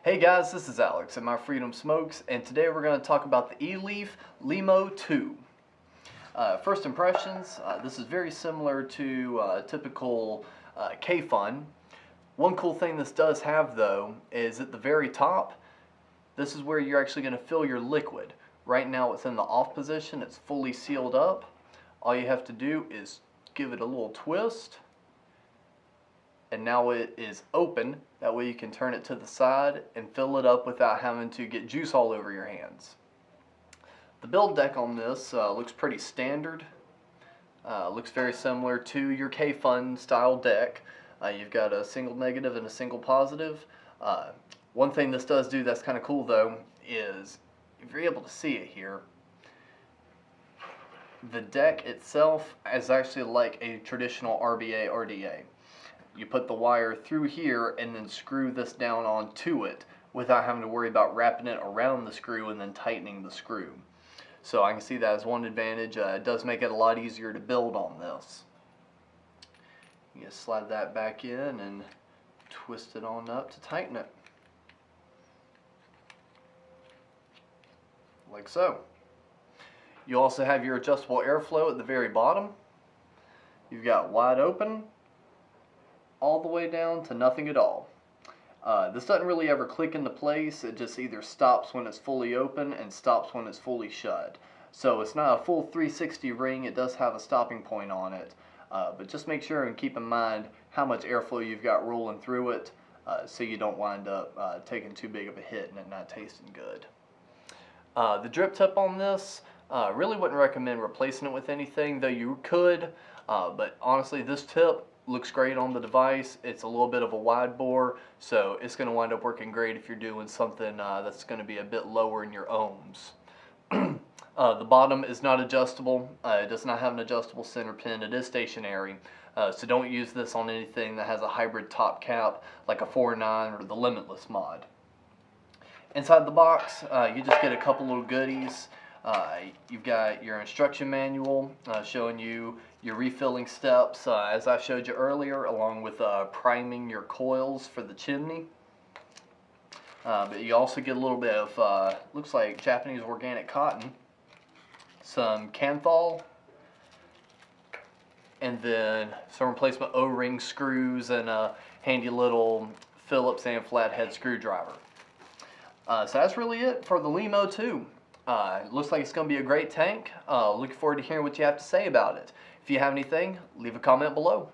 Hey guys, this is Alex at MyFreedomSmokes, and today we're going to talk about the Eleaf Lemo 2. First impressions, this is very similar to typical K-Fun. One cool thing this does have though is at the very top, this is where you're actually going to fill your liquid. Right now it's in the off position, it's fully sealed up. All you have to do is give it a little twist, and now it is open. That way you can turn it to the side and fill it up without having to get juice all over your hands. The build deck on this looks pretty standard. Looks very similar to your K-Fun style deck. You've got a single negative and a single positive. One thing this does do that's kind of cool though is, if you're able to see it here, the deck itself is actually like a traditional RBA-RTA. You put the wire through here and then screw this down onto it without having to worry about wrapping it around the screw and then tightening the screw. So I can see that as one advantage. It does make it a lot easier to build on this. You just slide that back in and twist it on up to tighten it. Like so. You also have your adjustable airflow at the very bottom. You've got wide open all the way down to nothing at all. This doesn't really ever click into place. It just either stops when it's fully open and stops when it's fully shut. So it's not a full 360 ring. It does have a stopping point on it. But just make sure and keep in mind how much airflow you've got rolling through it so you don't wind up taking too big of a hit and it not tasting good. The drip tip on this, really wouldn't recommend replacing it with anything, though you could. But honestly, this tip looks great on the device. It's a little bit of a wide bore, so it's going to wind up working great if you're doing something that's going to be a bit lower in your ohms. The bottom is not adjustable. It does not have an adjustable center pin. It is stationary, so don't use this on anything that has a hybrid top cap like a 4.9 or the Limitless mod. Inside the box, you just get a couple little goodies. You've got your instruction manual showing you your refilling steps, as I showed you earlier, along with priming your coils for the chimney. But you also get a little bit of, looks like Japanese organic cotton, some Kanthal, and then some replacement O-ring screws and a handy little Phillips and flathead screwdriver. So that's really it for the Lemo 2. Looks like it's going to be a great tank. Looking forward to hearing what you have to say about it. If you have anything, leave a comment below.